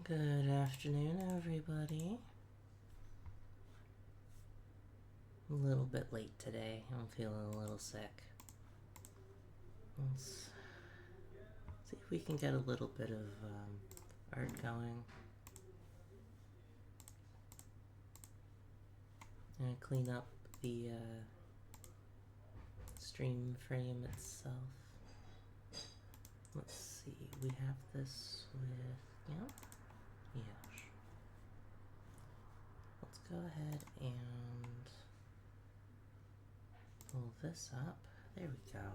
Good afternoon, everybody. A little bit late today. I'm feeling a little sick. Let's see if we can get a little bit of art going. And clean up the stream frame itself. Let's see. We have this with yes. Let's go ahead and pull this up. There we go.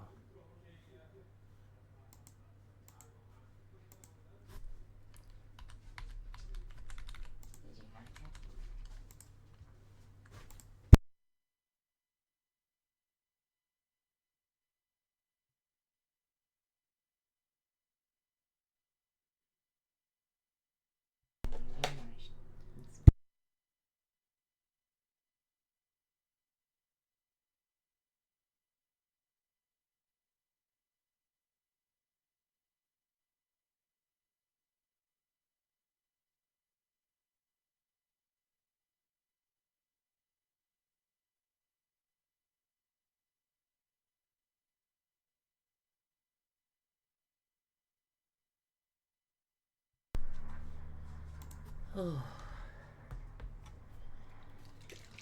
Oh.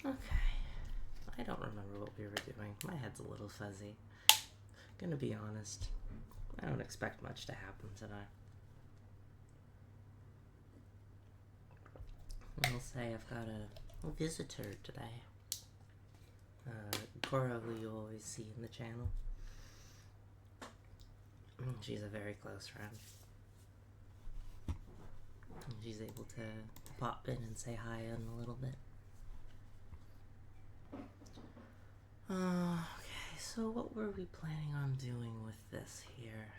Okay. I don't remember what we were doing. My head's a little fuzzy. Gonna be honest. I don't expect much to happen today. I'll say I've got a visitor today. Cora, who you always see in the channel. She's a very close friend. She's able to pop in and say hi in a little bit. Okay, so what were we planning on doing with this here?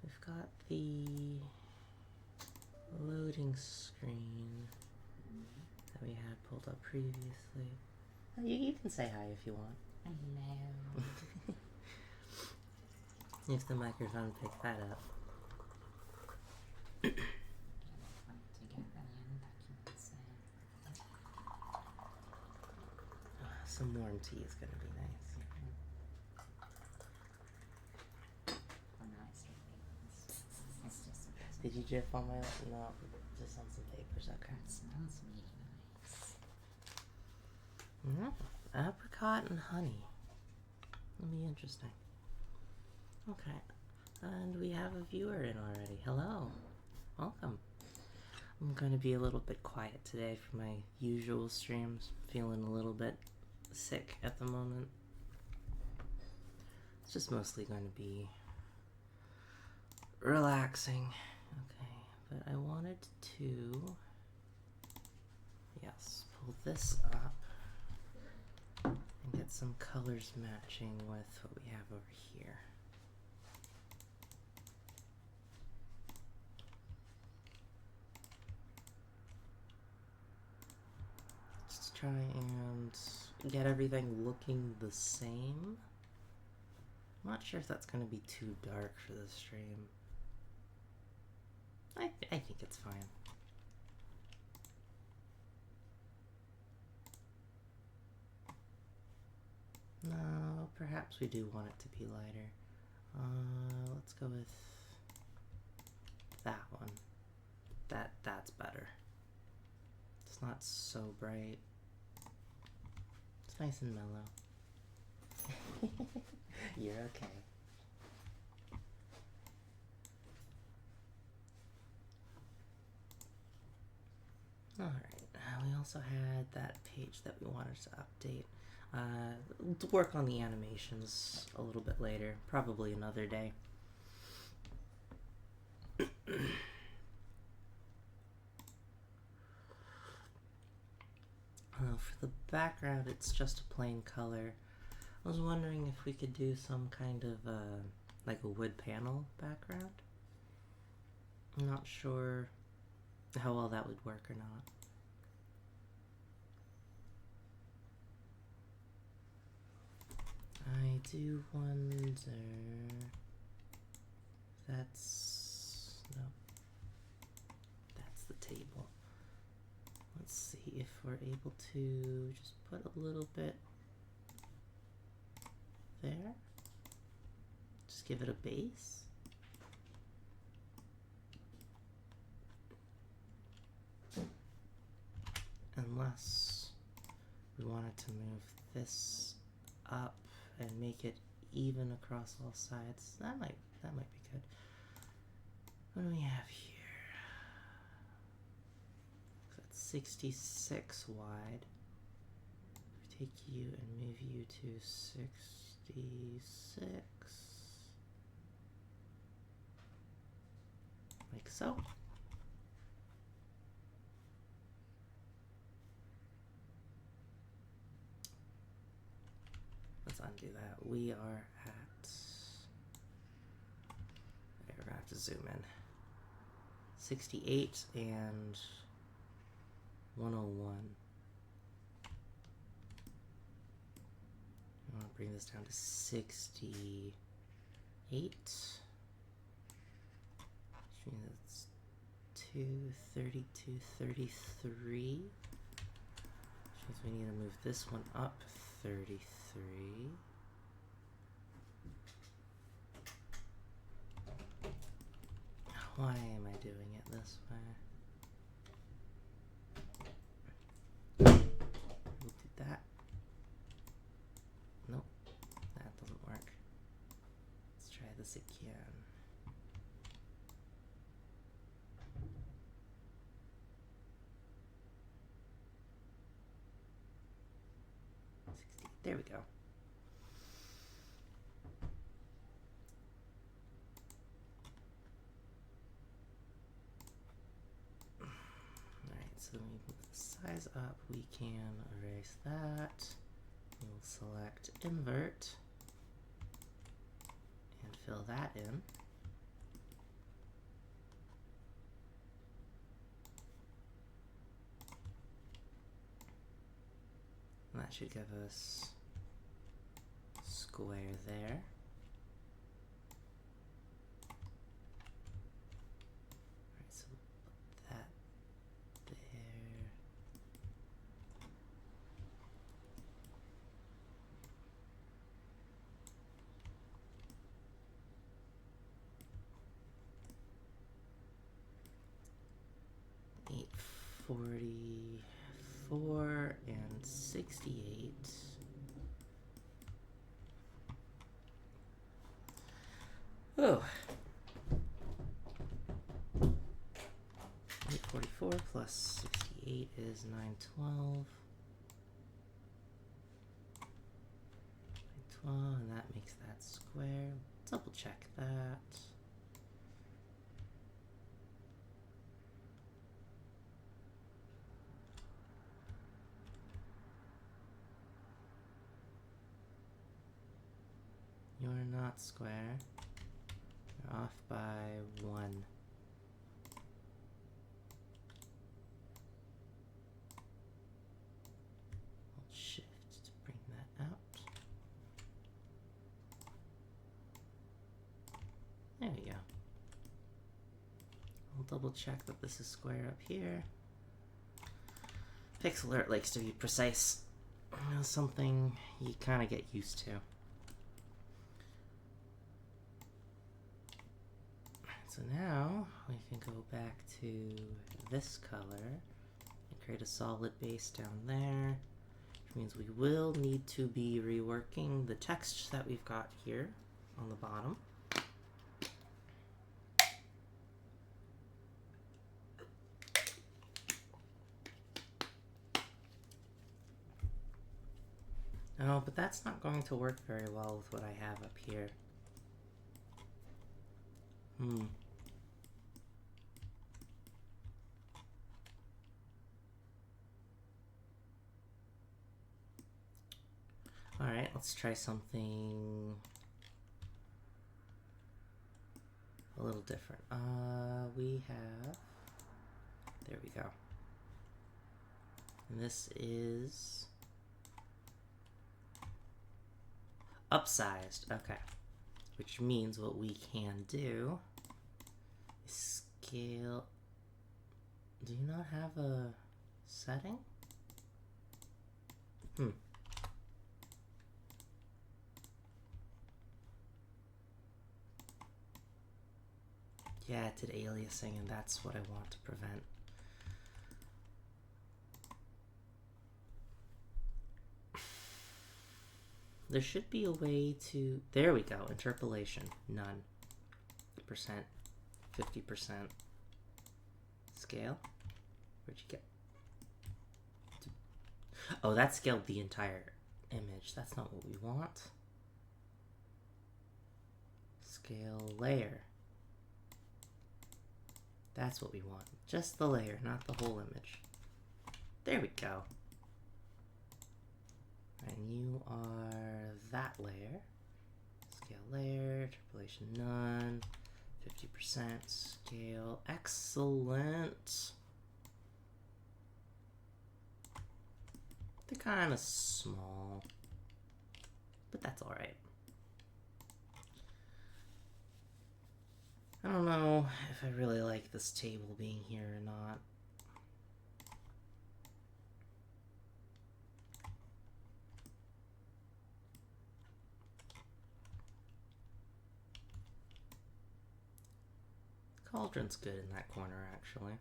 We've got the loading screen that we had pulled up previously. You can say hi if you want. Hello. If the microphone picked that up. Some warm tea is gonna be nice. Did you drip on my... No, just on some papers, okay. It smells really nice. Apricot and honey. That'll be interesting. Okay, and we have a viewer in already. Hello, welcome. I'm going to be a little bit quiet today for my usual streams. Feeling a little bit sick at the moment. It's just mostly going to be relaxing. Okay, but I wanted to, yes, pull this up and get some colors matching with what we have over here. Let's try and get everything looking the same. I'm not sure if that's going to be too dark for the stream. I think it's fine. No, perhaps we do want it to be lighter. Let's go with that one. That's better. It's not so bright. It's nice and mellow. You're okay. Alright, we also had that page that we wanted to update. We'll work on the animations a little bit later, probably another day. For the background, it's just a plain color. I was wondering if we could do some kind of, like a wood panel background. I'm not sure how well that would work or not. I do wonder... That's... no. let's see if we're able to just put a little bit there. Just give it a base. Unless we wanted to move this up and make it even across all sides. That might be good. What do we have here? That's 66 wide. If we take you and move you to 66. Like so. Let's undo that. We are at... We're going to have to zoom in. 68 and 101. I want to bring this down to 68. Which means it's 230, 233. Which means we need to move this one up 33. Why am I doing it this way? We'll do that. Nope, that doesn't work. Let's try this again. There we go. Alright, so when we move the size up, we can erase that. We'll select invert and fill that in. And that should give us square there. Alright, so we'll put that there. $844 and 68. Oh. 844 plus 68 is 912. 912, and that makes that square. Double check that. You're not square. You're off by 1. Hold shift to bring that out. There we go. I'll double check that this is square up here. Pixel art likes to be precise. You know, something you kind of get used to. So now we can go back to this color and create a solid base down there, which means we will need to be reworking the text that we've got here on the bottom. Oh, but that's not going to work very well with what I have up here. Alright, let's try something a little different. We have... There we go. And this is... upsized. Okay. Which means what we can do is scale... Do you not have a setting? Yeah, it did aliasing, and that's what I want to prevent. There should be a way to... There we go. Interpolation. None. Percent. 50%. Scale? Where'd you get? Oh, that scaled the entire image. That's not what we want. Scale layer. That's what we want. Just the layer, not the whole image. There we go. And you are that layer. Scale layer, interpolation none, 50% scale. Excellent. They're kind of small, but that's all right. I don't know if I really like this table being here or not. Cauldron's good in that corner, actually.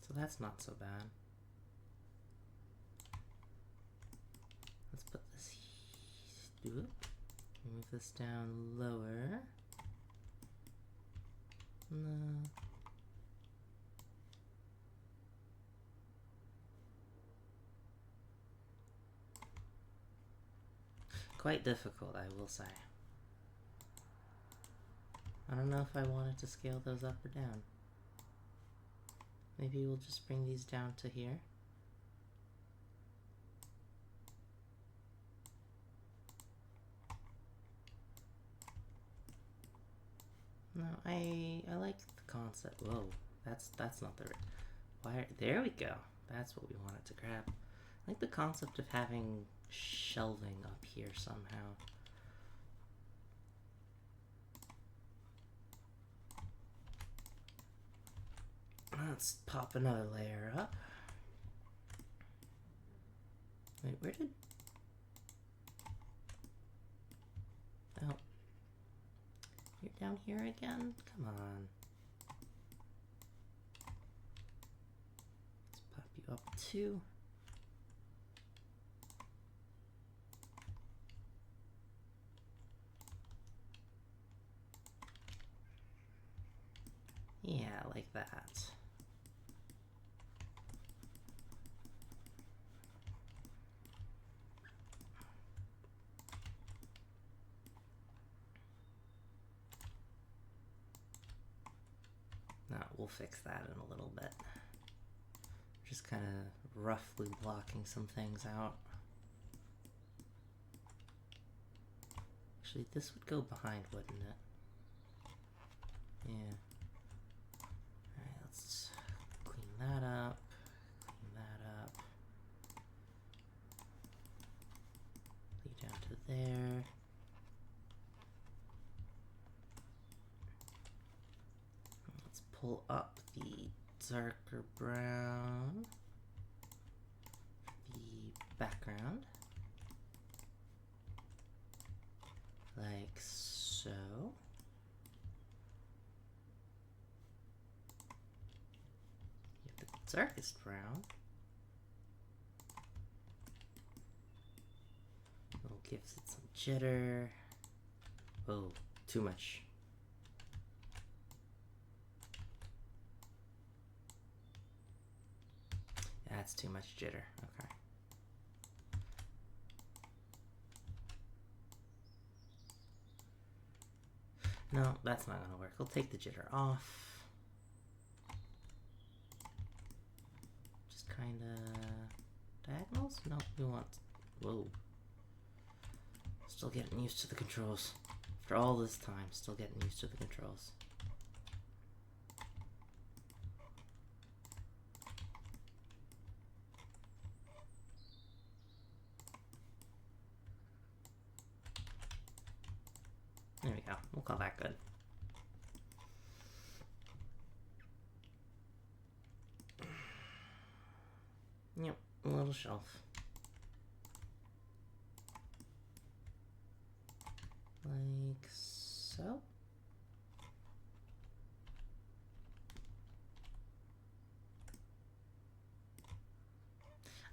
So that's not so bad. Let's put this... Move this down lower. No. Quite difficult, I will say. I don't know if I wanted to scale those up or down. Maybe we'll just bring these down to here. No, I like the concept. Whoa, that's not the right wire. There we go. That's what we wanted to grab. I like the concept of having shelving up here somehow. Let's pop another layer up. Wait, where did... Oh. You're down here again? Come on. Let's pop you up too. Yeah, like that. Now, we'll fix that in a little bit. Just kind of roughly blocking some things out. Actually, this would go behind, wouldn't it? Yeah. Alright, let's clean that up. Clean that up. Lead down to there. Let's pull up the darker brown for the background. Like so. Get the darkest brown. It'll give it some jitter. Oh, too much. That's too much jitter. Okay. No, that's not gonna work. We'll take the jitter off. Just kinda... Diagonals? No, we want... Whoa. Still getting used to the controls. After all this time, still getting used to the controls. There we go. We'll call that good. a little shelf. Like so.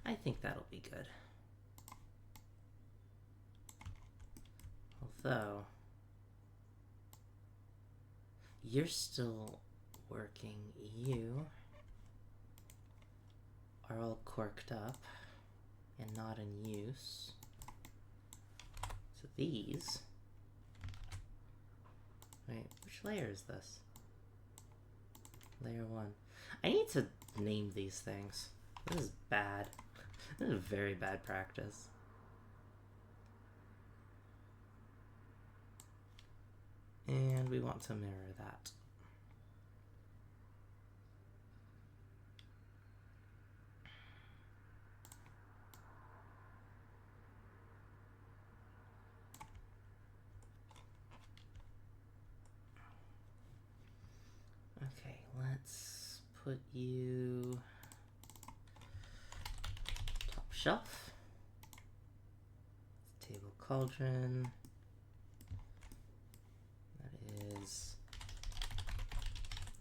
I think that'll be good. Although, you're still working. You are all corked up and not in use. So these... Wait, which layer is this? Layer 1. I need to name these things. This is bad. This is very bad practice. And we want to mirror that. Okay, let's put you top shelf. Table cauldron. That is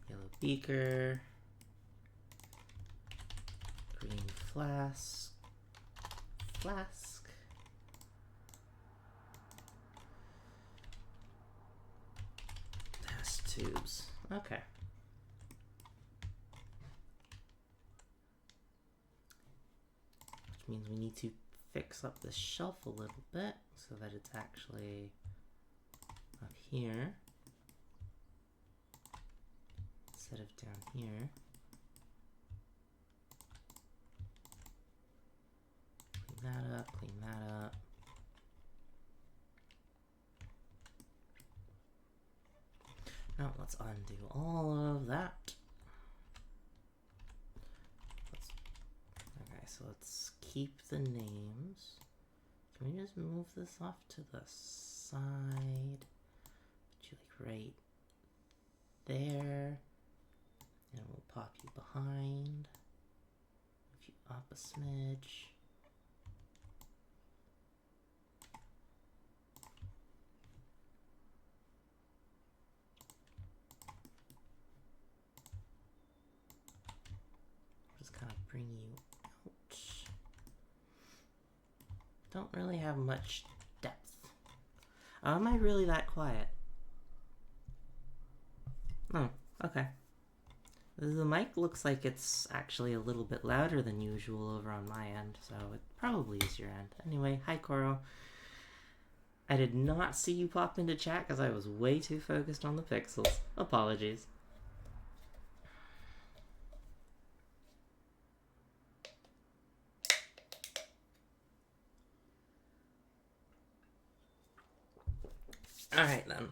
yellow beaker. Green flask. Test tubes. Okay. Which means we need to fix up the shelf a little bit so that it's actually up here instead of down here. Clean that up, clean that up. Now let's undo all of that. Okay, so let's keep the names. Can we just move this off to the side? Put you like right there. And we'll pop you behind. Move you up a smidge. Just kind of bring you out. Don't really have much depth. Am I really that quiet? Oh, okay. The mic looks like it's actually a little bit louder than usual over on my end, so it probably is your end. Anyway, hi Coro. I did not see you pop into chat because I was way too focused on the pixels. Apologies. Alright then.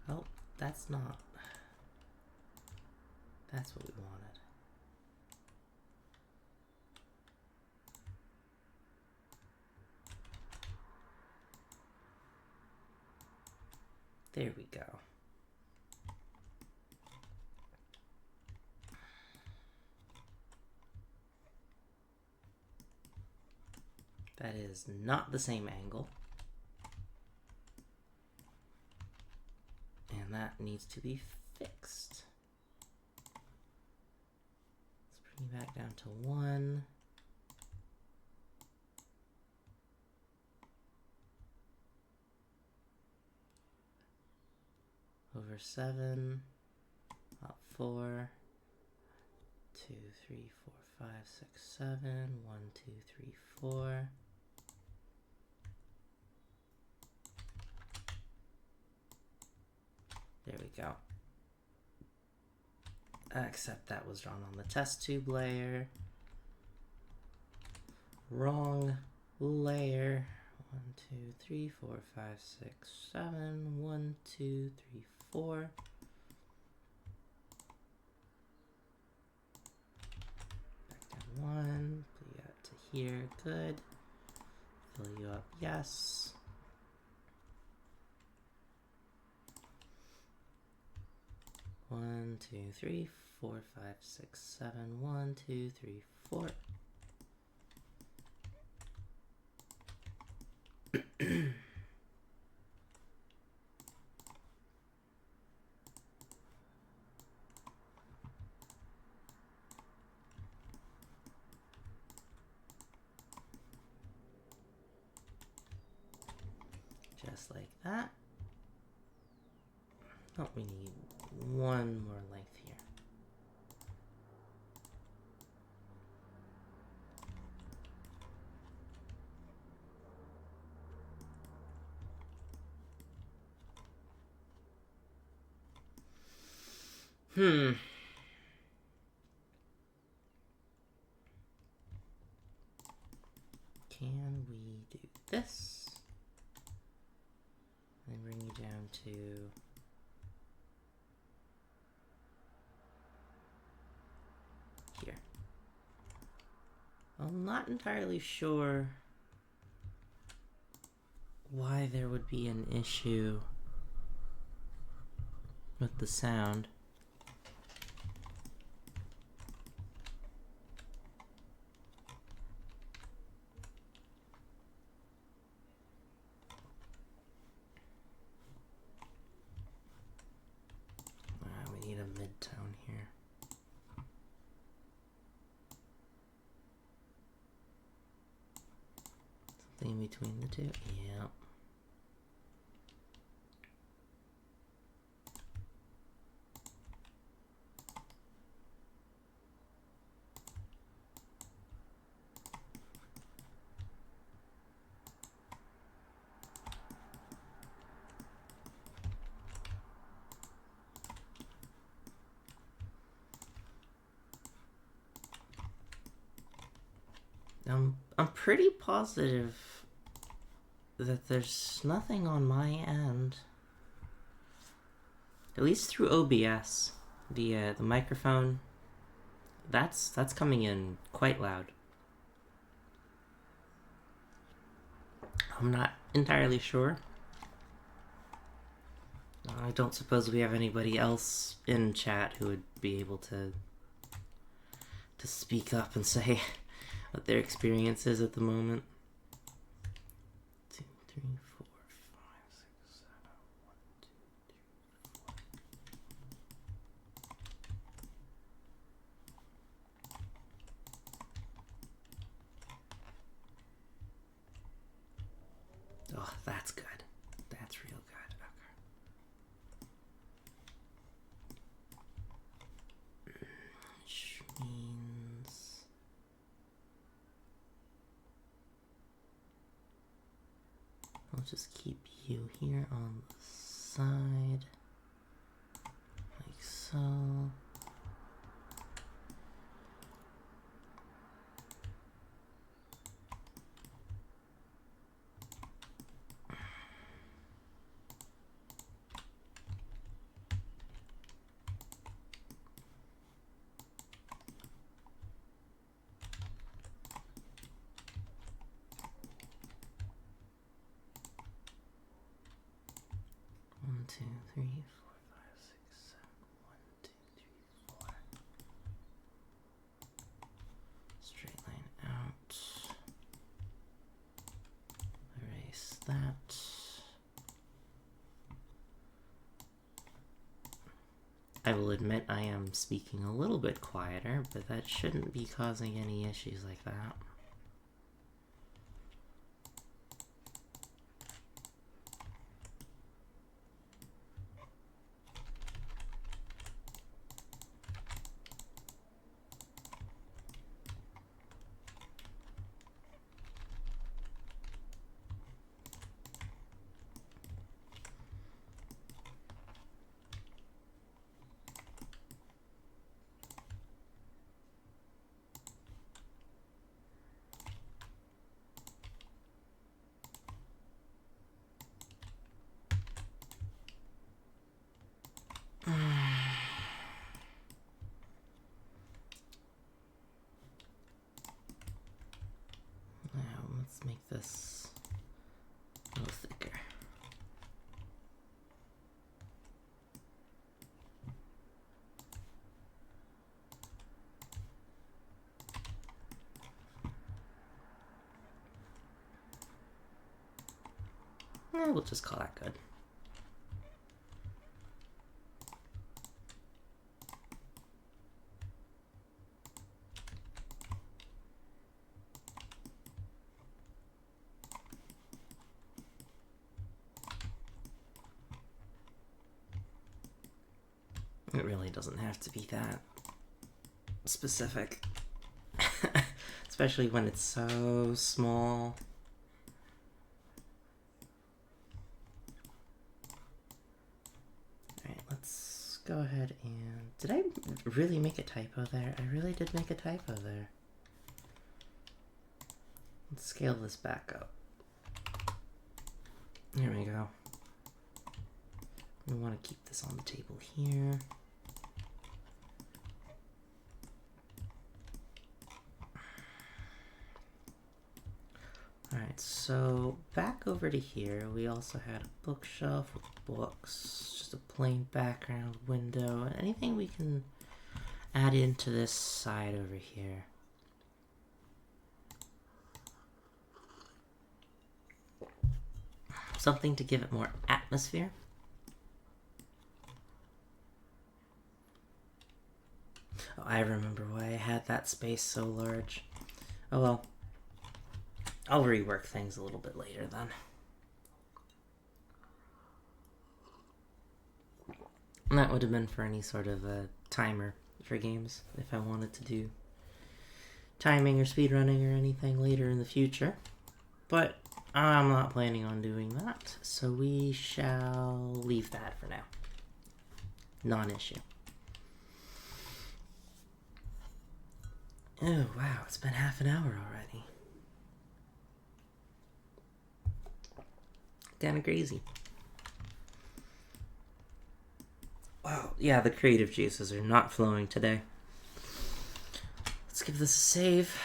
Oh, that's not. That's what we wanted. There we go. That is not the same angle. And that needs to be fixed. Let's bring you back down to 1. Over 7. Up 4. 2, 3, 4, 5, 6, 7. 1, 2, 3, 4. There we go. Except that was drawn on the test tube layer. Wrong layer. 1, 2, 3, 4, 5, 6, 7. 1, 2, 3, 4. here. Good. Fill you up. Yes. One, two, three, 4, 5, 6, 7. 1, 2, 3, 4. Just like that. Oh, we need one more length here. Can we do this? And bring you down to here. I'm not entirely sure why there would be an issue with the sound. We need a mid-tone here. Something in between the two? Yeah. I'm pretty positive that there's nothing on my end, at least through OBS. The microphone, that's coming in quite loud. I'm not entirely sure. I don't suppose we have anybody else in chat who would be able to speak up and say what their experience is at the moment. 2, 3, 4, 5, 6, 7. 1, 2, 3, 4. Oh, that's good. That's real good. Okay. Which means I'll just keep you here on the side, like so. One, 2, 3, 4, 5, 6, 7. 1, 2, 3, 4. Straight line out. Erase that. I will admit I am speaking a little bit quieter, but that shouldn't be causing any issues like that. Let's make this a little thicker. We'll just call that good. It really doesn't have to be that specific, especially when it's so small. Alright, let's go ahead and... Did I really make a typo there? I really did make a typo there. Let's scale this back up. There we go. We want to keep this on the table here. Alright, so back over to here, we also had a bookshelf with books, just a plain background window, and anything we can add into this side over here. Something to give it more atmosphere. Oh, I remember why I had that space so large. Oh well. I'll rework things a little bit later then. And that would have been for any sort of a timer for games, if I wanted to do timing or speedrunning or anything later in the future. But I'm not planning on doing that, so we shall leave that for now. Non-issue. Oh, wow, it's been half an hour already. Kinda crazy. Wow, yeah, the creative juices are not flowing today. Let's give this a save.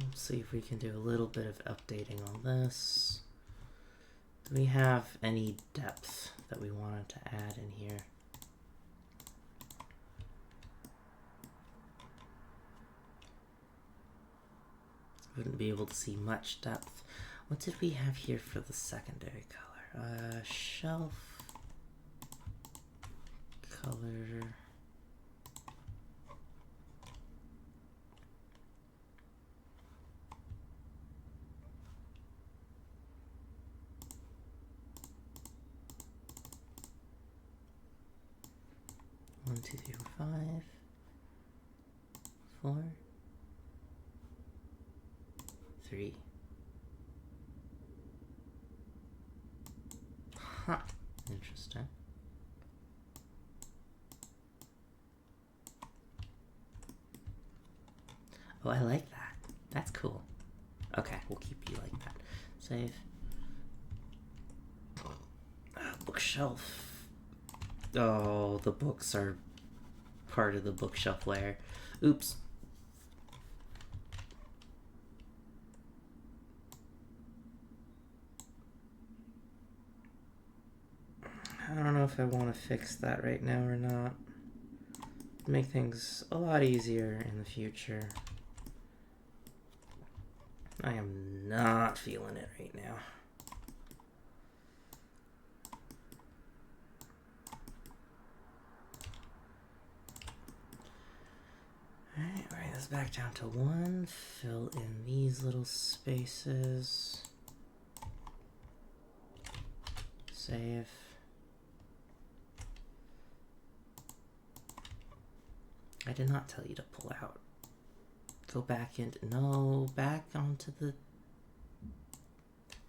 Let's see if we can do a little bit of updating on this. Do we have any depth that we wanted to add in here? Wouldn't be able to see much depth. What did we have here for the secondary color? Shelf color. One, two, three, four, 5, 4, 3. Huh. Interesting. Oh, I like that. That's cool. Okay, we'll keep you like that. Save. Bookshelf. Oh, the books are part of the bookshelf layer. Oops. I don't know if I want to fix that right now or not. Make things a lot easier in the future. I am not feeling it right now. Alright, bring this back down to 1. Fill in these little spaces. Save. I did not tell you to pull out. Go back into... No, back onto the...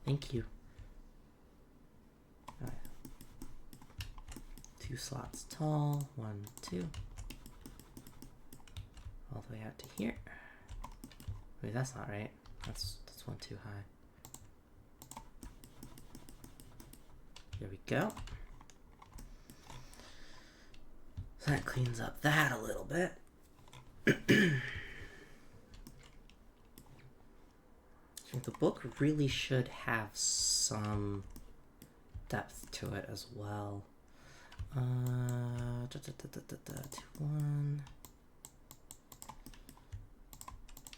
Thank you. Right. 2 slots tall. 1, 2. All the way out to here. Wait, that's not right. That's 1 too high. There we go. So that cleans up that a little bit. The book really should have some depth to it as well. 2-1.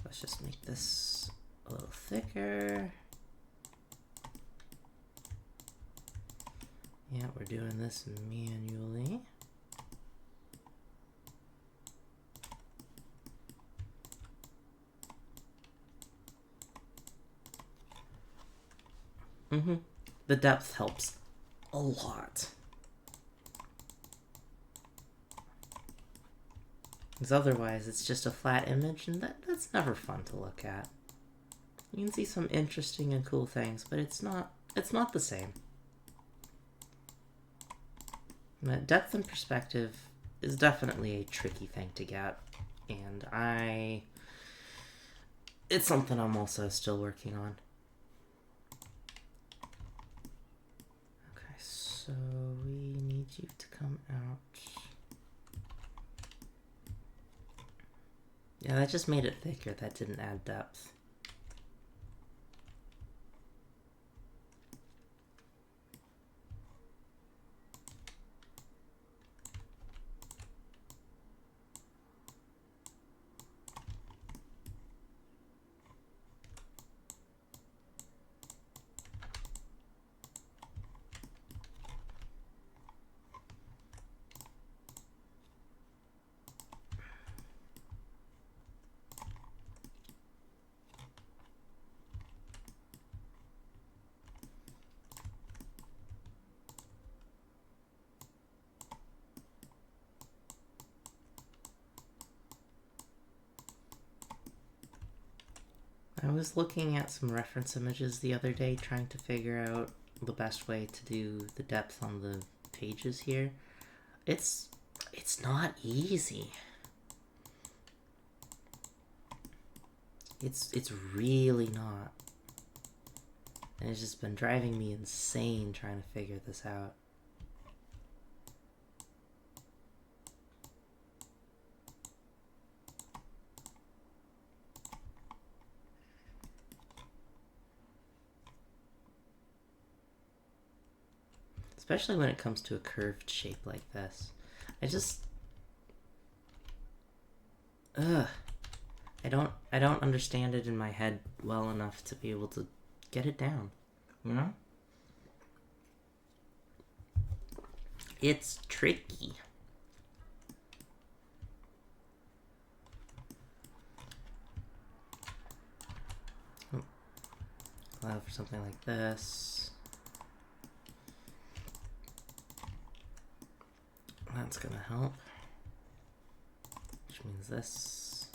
Let's just make this a little thicker. Yeah, we're doing this manually. The depth helps a lot. Because otherwise it's just a flat image, and that's never fun to look at. You can see some interesting and cool things, but it's not the same. Depth and perspective is definitely a tricky thing to get, and it's something I'm also still working on. Okay, so we need you to come out. Yeah, that just made it thicker. That didn't add depth. I was looking at some reference images the other day trying to figure out the best way to do the depth on the pages here. It's not easy. It's really not. And it's just been driving me insane trying to figure this out. Especially when it comes to a curved shape like this. I don't understand it in my head well enough to be able to get it down. You know? It's tricky. Allow for something like this. That's gonna help. Which means this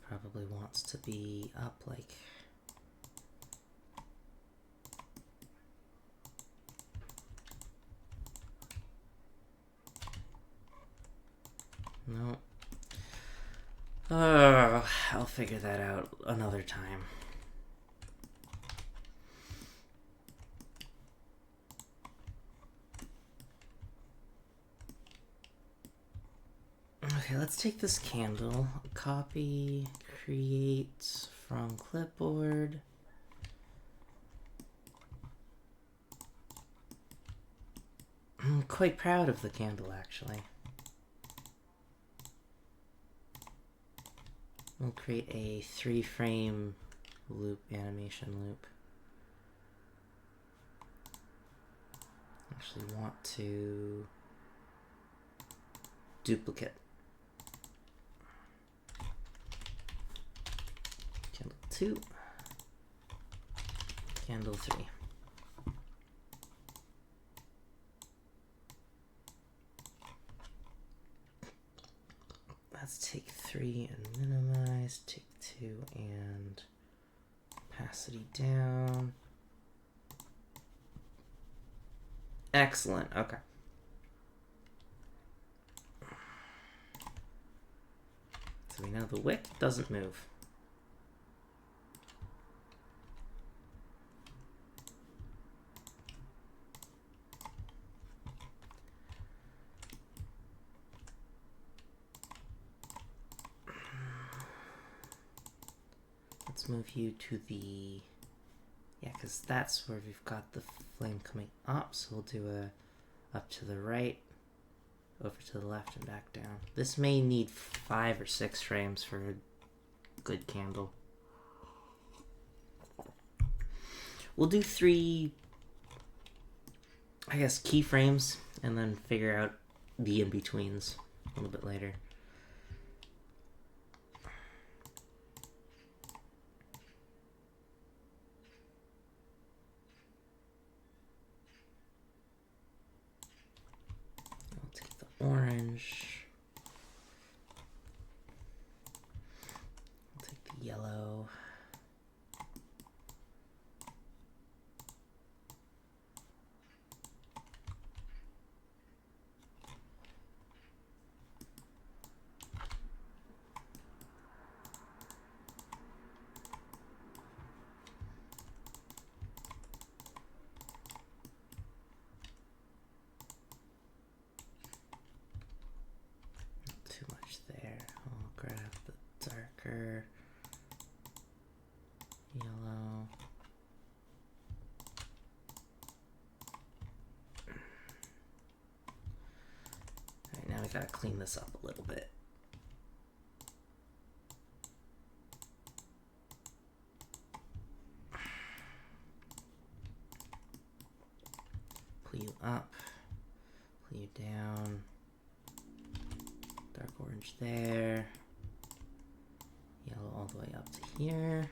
probably wants to be up like... No. I'll figure that out another time. Okay, let's take this candle, copy, create from clipboard. I'm quite proud of the candle, actually. We'll create a 3-frame loop, animation loop. Actually want to duplicate. Candle 2, candle 3. Let's take 3 and minimize, take 2 and opacity down. Excellent, okay. So we know the wick doesn't move. let's move you to the... Yeah, because that's where we've got the flame coming up, so we'll do a up to the right, over to the left, and back down. This may need 5 or 6 frames for a good candle. We'll do 3, I guess, keyframes, and then figure out the in-betweens a little bit later. I'll take the orange. I'll take the yellow. Too much there. I'll grab the darker yellow. Alright, now we gotta clean this up a little bit. Pull you up, pull you down. Dark orange there. Yellow all the way up to here.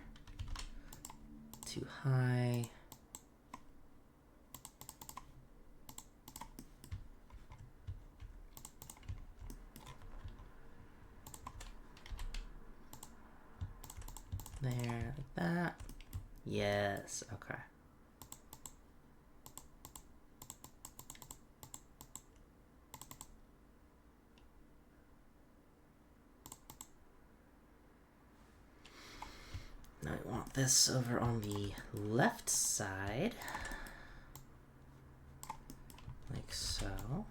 Too high. There, like that. Yes, okay. Now I want this over on the left side, like so.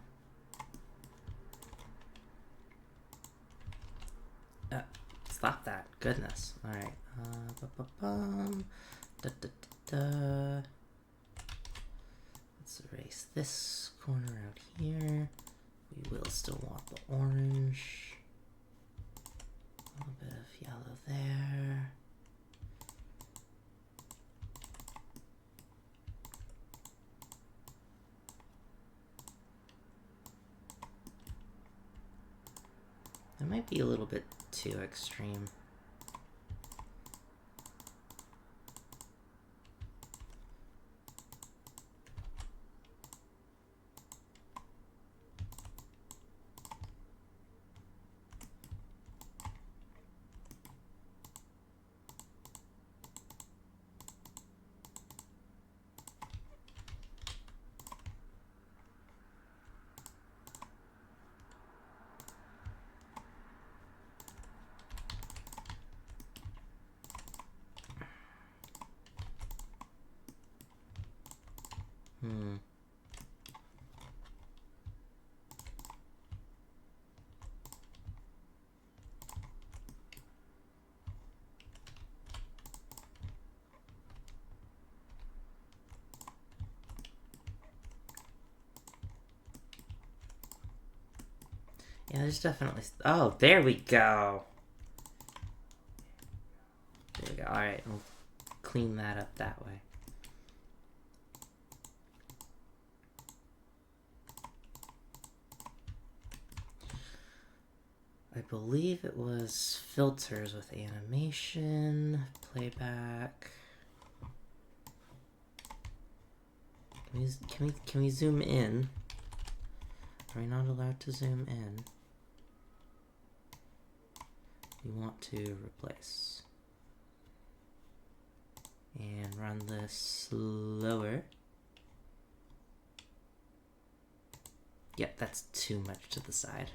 Stop that, goodness. All right. Da, da, da, da. Let's erase this corner out here. We will still want the orange. A little bit of yellow there. That might be a little bit too extreme. Yeah, there's definitely... Oh, there we go! There we go. Alright, we'll clean that up that way. I believe it was filters with animation, playback. Can we zoom in? Are we not allowed to zoom in? We want to replace. And run this slower. Yep, that's too much to the side.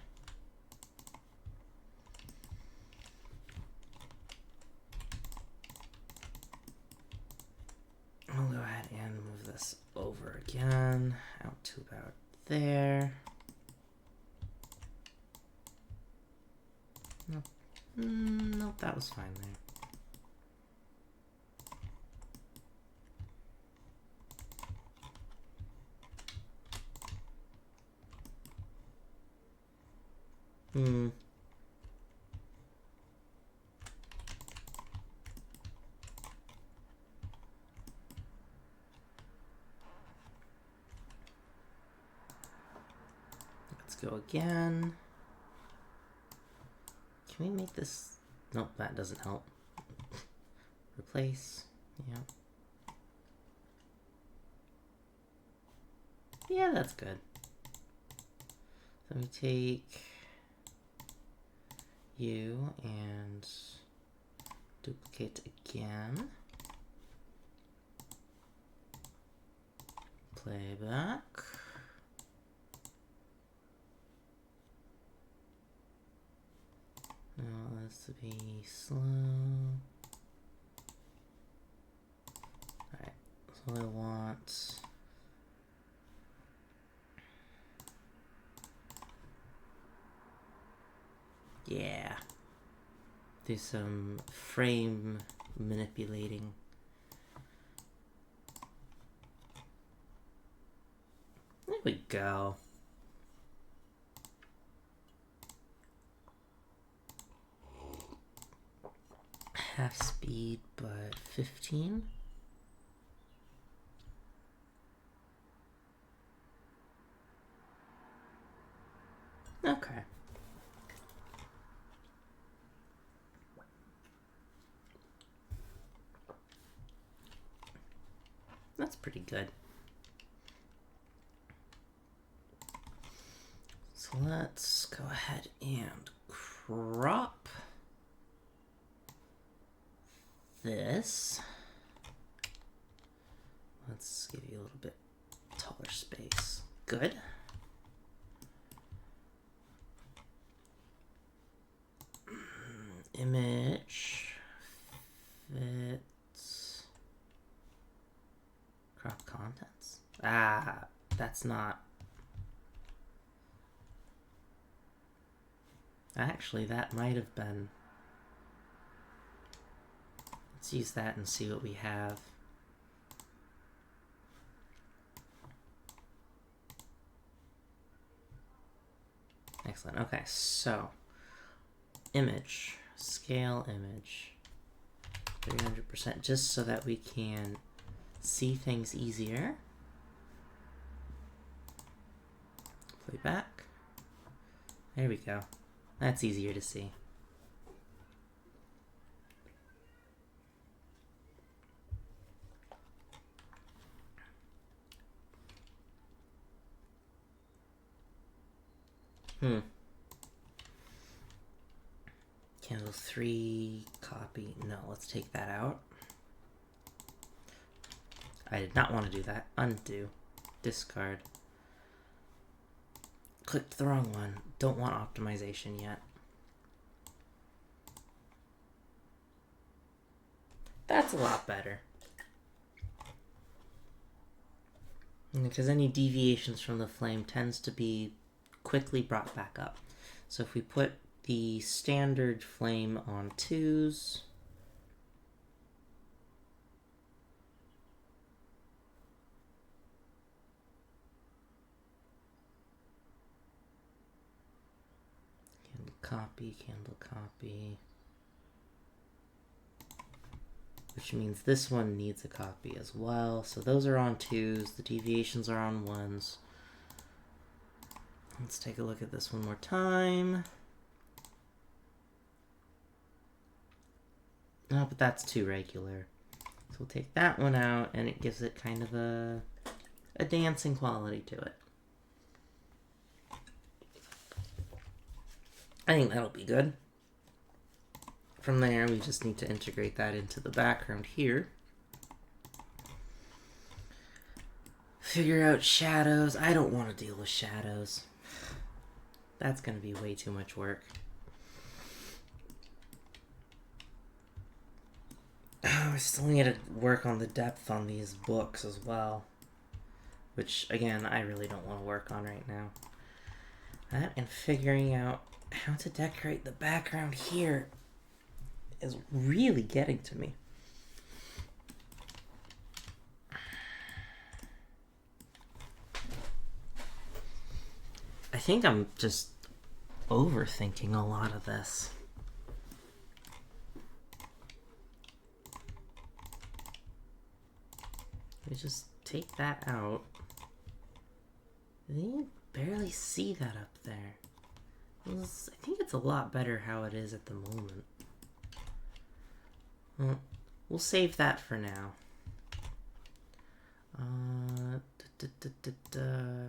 I'll go ahead and move this over again, out to about there. Nope, nope, that was fine there. Hmm. Let's go again. Can we make this? Nope, that doesn't help. Replace. Yeah. Yeah, that's good. So we take you and duplicate again. Playback. Now this to be slow. Alright, so I want yeah. Do some frame manipulating. There we go. Half speed, but 15. Okay. That's pretty good. So let's go ahead and crop this. Let's give you a little bit taller space. Good. Image fits crop contents. Ah, that's not. Actually, that might have been. Let's use that and see what we have. Excellent. Okay, so image, scale image, 300%, just so that we can see things easier. Play back. There we go. That's easier to see. Candle 3, copy. No, let's take that out. I did not want to do that. Undo. Discard. Clicked the wrong one. Don't want optimization yet. That's a lot better. Because any deviations from the flame tends to be quickly brought back up. So if we put the standard flame on 2s, candle copy, candle copy, which means this one needs a copy as well. So those are on 2s, the deviations are on 1s. Let's take a look at this one more time. Oh, but that's too regular. So we'll take that one out, and it gives it kind of a dancing quality to it. I think that'll be good. From there, we just need to integrate that into the background here. Figure out shadows. I don't want to deal with shadows. That's going to be way too much work. Oh, I still need to work on the depth on these books as well. Which, again, I really don't want to work on right now. That and figuring out how to decorate the background here is really getting to me. I think I'm just overthinking a lot of this. We just take that out. You barely see that up there. I think it's a lot better how it is at the moment. Well, we'll save that for now.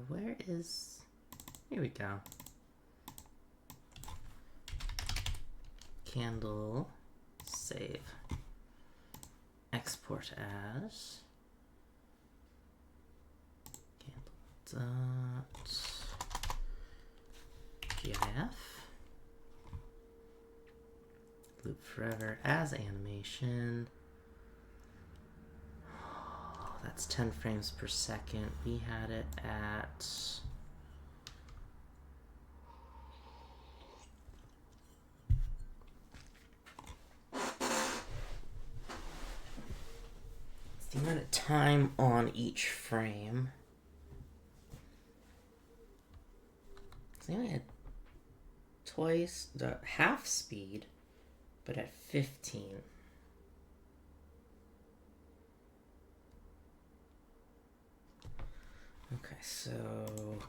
Where is... Here we go. Candle, save. Export as... GIF. Loop forever as animation. Oh, that's 10 frames per second. We had it at... It's the amount of time on each frame. I only had twice the half speed, but at 15. Okay, so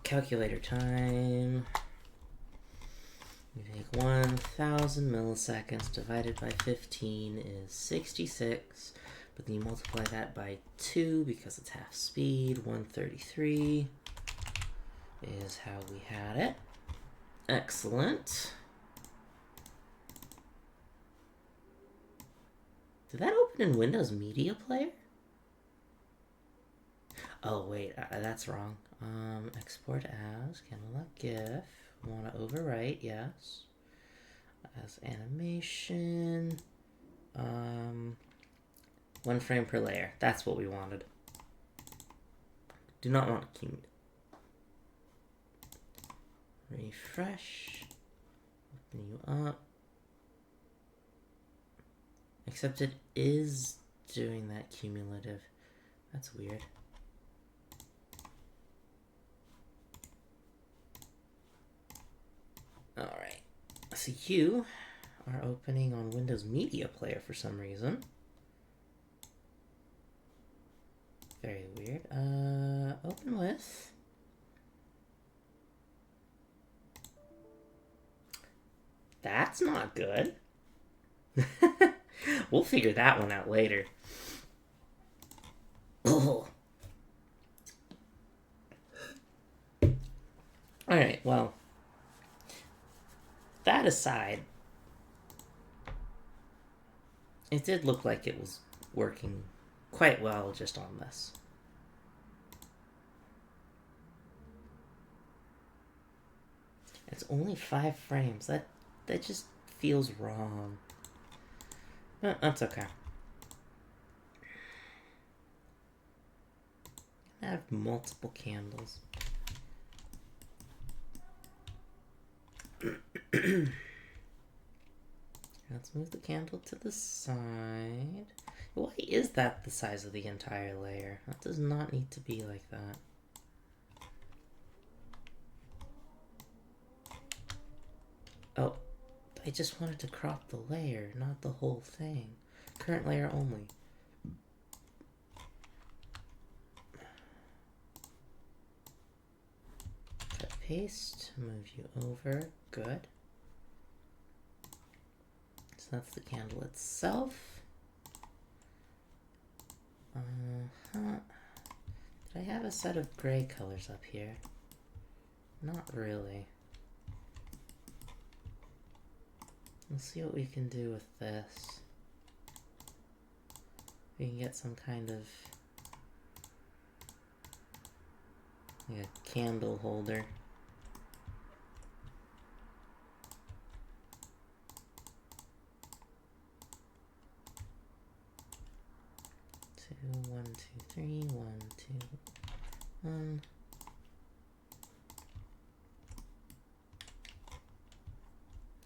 calculator time. We take 1,000 milliseconds divided by 15 is 66, but then you multiply that by 2 because it's half speed. 133 is how we had it. Excellent. Did that open in Windows Media Player? Oh, wait, that's wrong. Export as candle.gif. We want to overwrite, yes. As animation. 1 frame per layer. That's what we wanted. Do not want to keep... Refresh. Open you up. Except it is doing that cumulative. That's weird. Alright. So you are opening on Windows Media Player for some reason. Very weird. Open with... That's not good. We'll figure that one out later. Oh. Alright, well. That aside, it did look like it was working quite well just on this. It's only 5 frames. That just feels wrong. But that's okay. I have multiple candles. Let's move the candle to the side. Why is that the size of the entire layer? That does not need to be like that. Oh, I just wanted to crop the layer, not the whole thing. Current layer only. Cut, paste, move you over. Good. So that's the candle itself. Did I have a set of gray colors up here? Not really. Let's see what we can do with this. We can get some kind of like a candle holder. One, two, three, 1, 2, 1.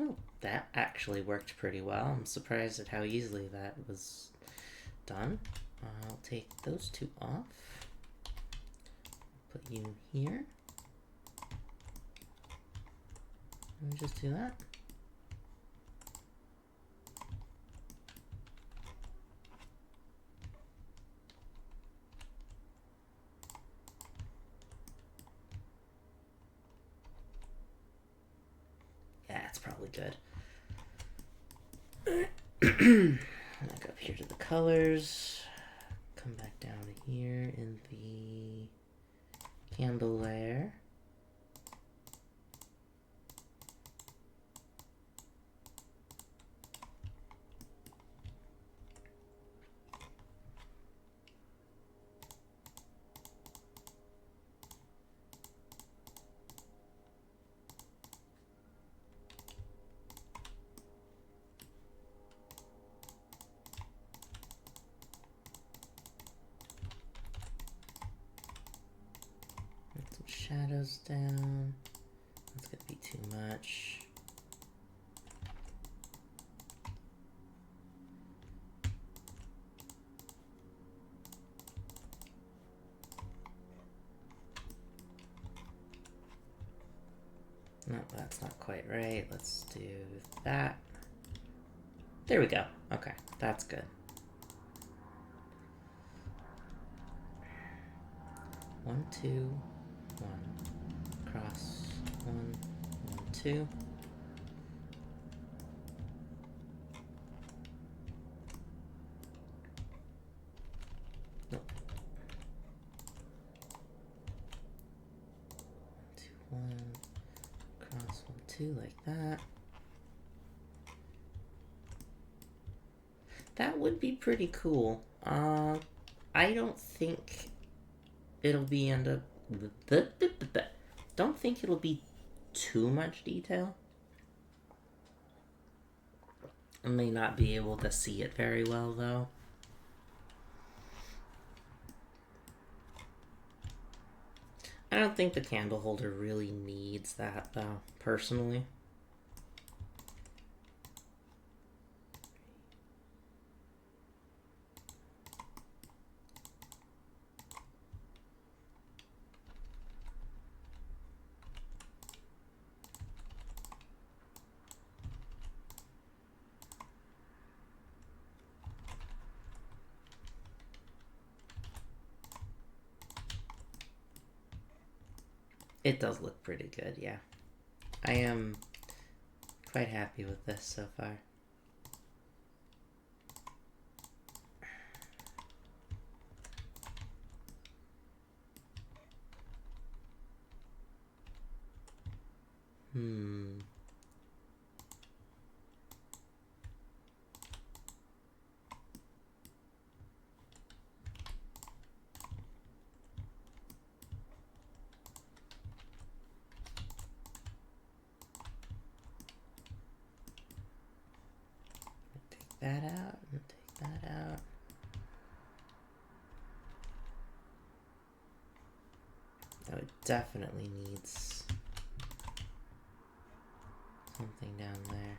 Oh, that actually worked pretty well. I'm surprised at how easily that was done. I'll take those 2 off. Put you here. Let me just do that. Yeah, it's probably good. I'll go up here to the colors. Come back down here in the candle layer. Shadows down. That's gonna be too much. No, that's not quite right. Let's do that. There we go. Okay, that's good. 1, 2, 1. Cross 1, 1, 2. Nope. 1, 2, 1. Cross 1, 2 like that. That would be pretty cool. I don't think it'll be don't think it'll be too much detail. I may not be able to see it very well though. I don't think the candle holder really needs that though, personally. It does look pretty good, yeah. I am quite happy with this so far. That out and take that out. Oh, it definitely needs something down there.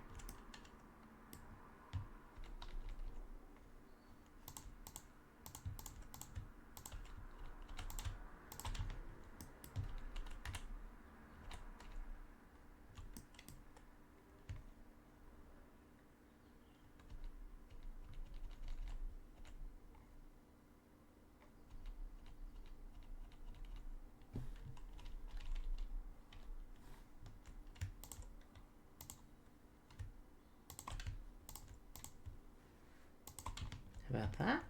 How about that?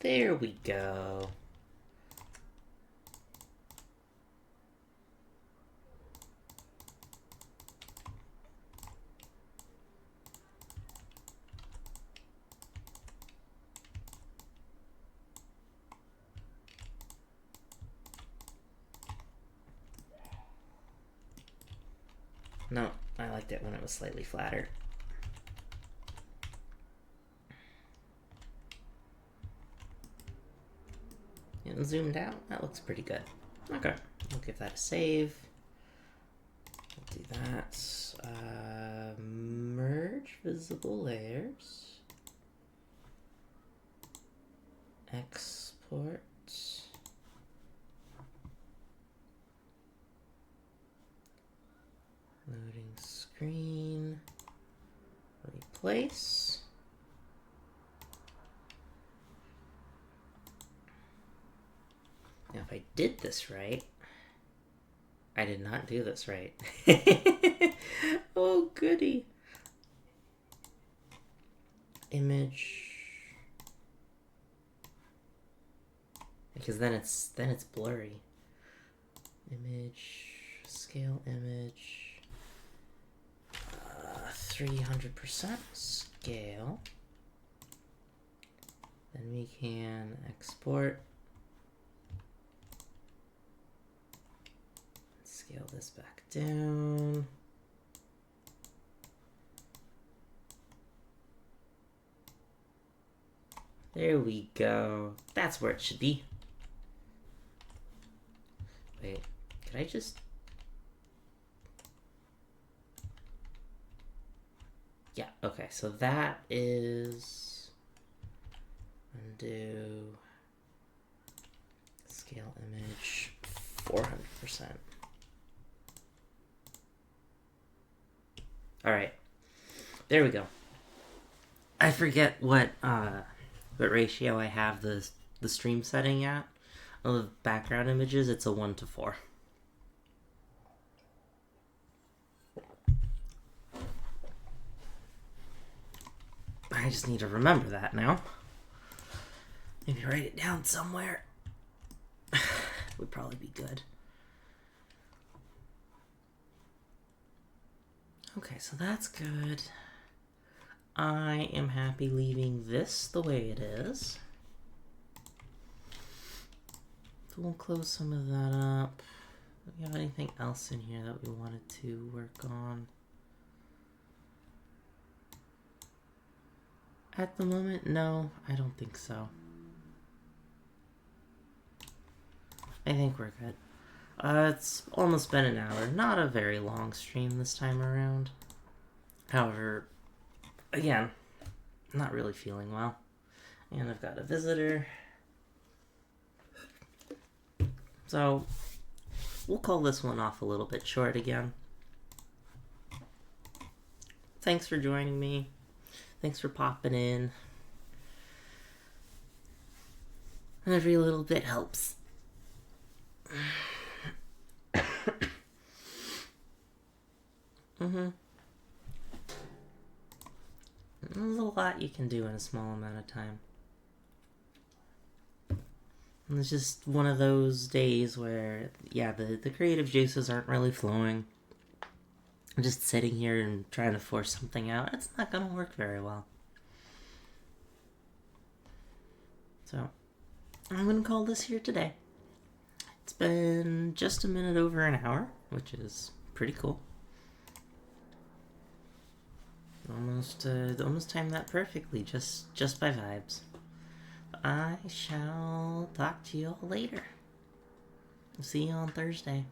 There we go. No, I liked it when it was slightly flatter. And zoomed out, that looks pretty good. Okay, we'll give that a save. We'll do that. Merge visible layers. Export. place. Now, if I did this right, I did not do this right. Oh, goody. Image. Because then it's blurry. Image, scale image, 300% scale. Then we can export. Scale this back down. There we go. That's where it should be. Wait, could I just... Yeah, okay, so that is... Undo... Scale image 400%. Alright, there we go. I forget what ratio I have the stream setting at. Of background images, it's a 1:4. I just need to remember that now. Maybe write it down somewhere. Would probably be good. Okay, so that's good. I am happy leaving this the way it is. So we'll close some of that up. Do we have anything else in here that we wanted to work on? At the moment, no, I don't think so. I think we're good. It's almost been an hour. Not a very long stream this time around. However, again, not really feeling well. And I've got a visitor. So, we'll call this one off a little bit short again. Thanks for joining me. Thanks for popping in. And every little bit helps. There's a lot you can do in a small amount of time. And it's just one of those days where, yeah, the creative juices aren't really flowing. I'm just sitting here and trying to force something out. It's not going to work very well. So, I'm going to call this here today. It's been just a minute over an hour, which is pretty cool. Almost timed that perfectly, just by vibes. I shall talk to you all later. See you on Thursday.